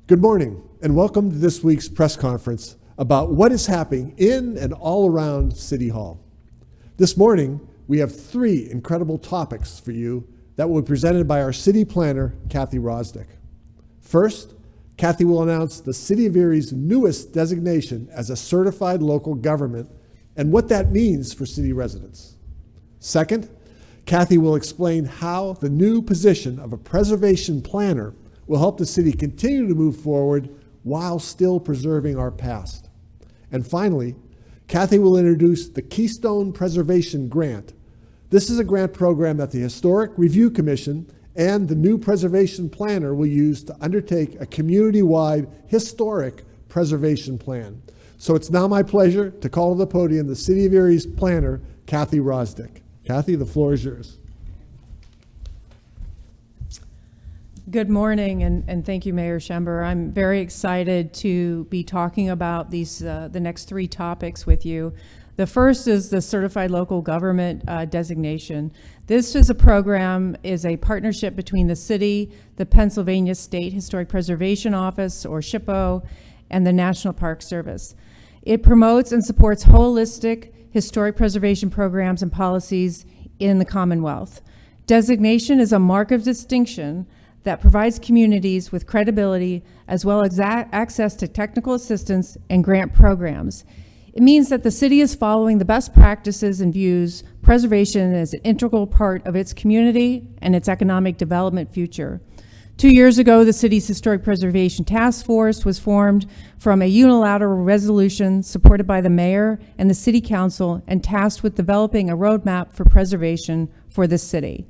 Good morning, and welcome to this week's press conference about what is happening in and all around City Hall. This morning, we have three incredible topics for you that will be presented by our city planner, Kathy Wyrosdick. First, Kathy will announce the City of Erie's newest designation as a certified local government and what that means for city residents. Second, Kathy will explain how the new position of a preservation planner will help the city continue to move forward while still preserving our past. And finally, Kathy will introduce the Keystone Preservation Grant. This is a grant program that the Historic Review Commission and the new preservation planner will use to undertake a community-wide historic preservation plan. So it's now my pleasure to call to the podium the City of Erie's planner, Kathy Wyrosdick. Kathy, the floor is yours. Good morning, and thank you, Mayor Schember. I'm very excited to be talking about these the next three topics with you. The first is the Certified Local Government designation. This is a program, is a partnership between the city, the Pennsylvania State Historic Preservation Office, or SHPO, and the National Park Service. It promotes and supports holistic historic preservation programs and policies in the Commonwealth. Designation is a mark of distinction that provides communities with credibility as well as access to technical assistance and grant programs. It means that the city is following the best practices and views preservation as an integral part of its community and its economic development future. 2 years ago, the city's Historic Preservation Task Force was formed from a unilateral resolution supported by the mayor and the city council and tasked with developing a roadmap for preservation for the city.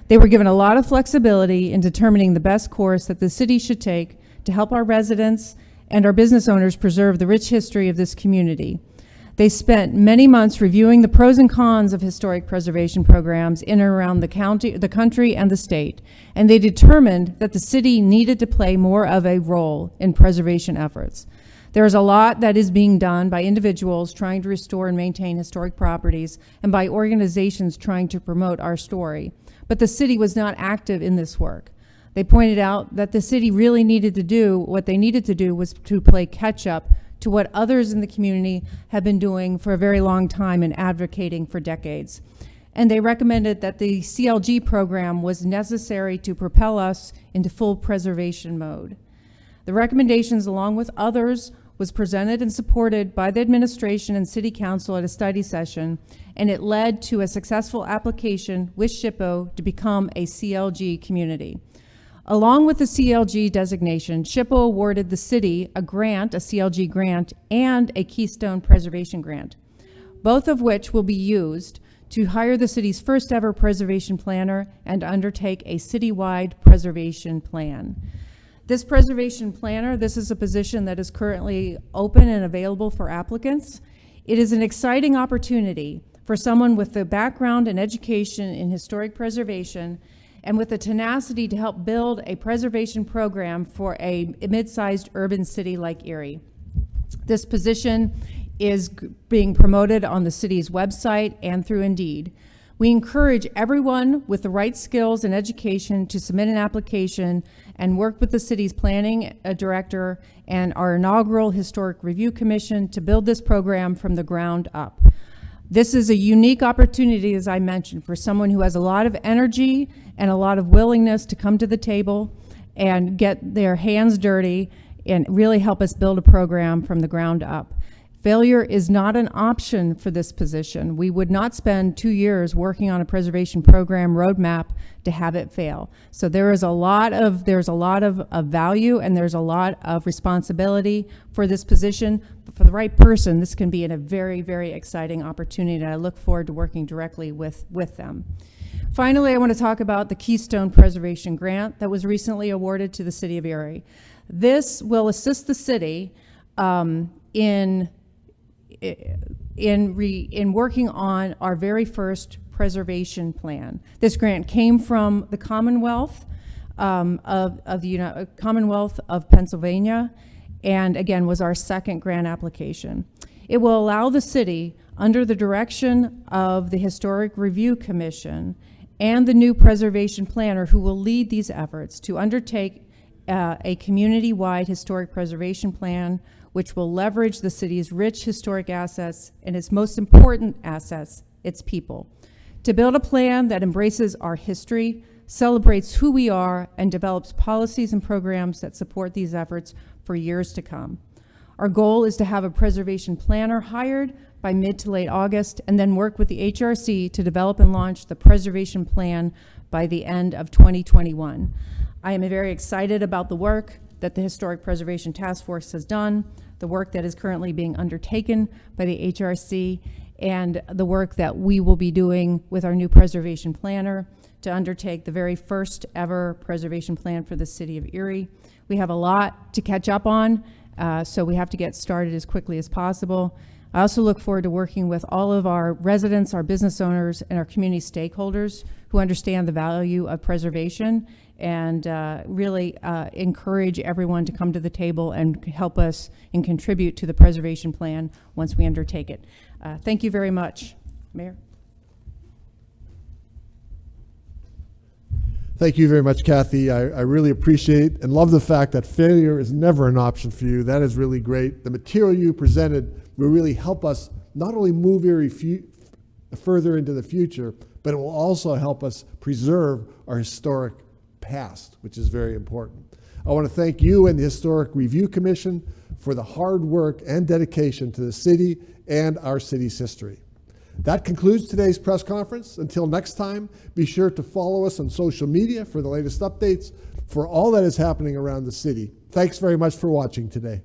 They were given a lot of flexibility in determining the best course that the city should take to help our residents and our business owners preserve the rich history of this community. They spent many months reviewing the pros and cons of historic preservation programs in and around the country, and the state, and they determined that the city needed to play more of a role in preservation efforts. There's a lot that is being done by individuals trying to restore and maintain historic properties and by organizations trying to promote our story. But the city was not active in this work. They pointed out that the city really needed to do, what they needed to do was to play catch up to what others in the community have been doing for a very long time and advocating for decades. And they recommended that the CLG program was necessary to propel us into full preservation mode. The recommendations, along with others, was presented and supported by the administration and city council at a study session, and it led to a successful application with SHPO to become a CLG community. Along with the CLG designation, SHPO awarded the city a grant, a CLG grant, and a Keystone Preservation Grant, both of which will be used to hire the city's first ever preservation planner and undertake a citywide preservation plan. This preservation planner, this is a position that is currently open and available for applicants. It is an exciting opportunity for someone with the background and education in historic preservation and with the tenacity to help build a preservation program for a mid-sized urban city like Erie. This position is being promoted on the city's website and through Indeed. We encourage everyone with the right skills and education to submit an application and work with the city's planning director and our inaugural Historic Review Commission to build this program from the ground up. This is a unique opportunity, as I mentioned, for someone who has a lot of energy and a lot of willingness to come to the table and get their hands dirty and really help us build a program from the ground up. Failure is not an option for this position. We would not spend 2 years working on a preservation program roadmap to have it fail. So there's a lot of value and there's a lot of responsibility for this position. But for the right person, this can be a very, very exciting opportunity, and I look forward to working directly with them. Finally, I want to talk about the Keystone Preservation Grant that was recently awarded to the City of Erie. This will assist the city in working on our very first preservation plan. This grant came from the Commonwealth Commonwealth of Pennsylvania, and again was our second grant application. It will allow the city, under the direction of the Historic Review Commission and the new preservation planner who will lead these efforts, to undertake a community-wide historic preservation plan which will leverage the city's rich historic assets and its most important assets, its people. To build a plan that embraces our history, celebrates who we are, and develops policies and programs that support these efforts for years to come. Our goal is to have a preservation planner hired by mid to late August, and then work with the HRC to develop and launch the preservation plan by the end of 2021. I am very excited about the work that the Historic Preservation Task Force has done, the work that is currently being undertaken by the HRC, and the work that we will be doing with our new preservation planner to undertake the very first ever preservation plan for the City of Erie. We have a lot to catch up on, so we have to get started as quickly as possible. I also look forward to working with all of our residents, our business owners, and our community stakeholders who understand the value of preservation and really encourage everyone to come to the table and help us and contribute to the preservation plan once we undertake it. Thank you very much, Mayor. Thank you very much, Kathy. I really appreciate and love the fact that failure is never an option for you. That is really great. The material you presented will really help us not only move Erie further into the future, but it will also help us preserve our historic past, which is very important. I want to thank you and the Historic Review Commission for the hard work and dedication to the city and our city's history. That concludes today's press conference. Until next time, be sure to follow us on social media for the latest updates for all that is happening around the city. Thanks very much for watching today.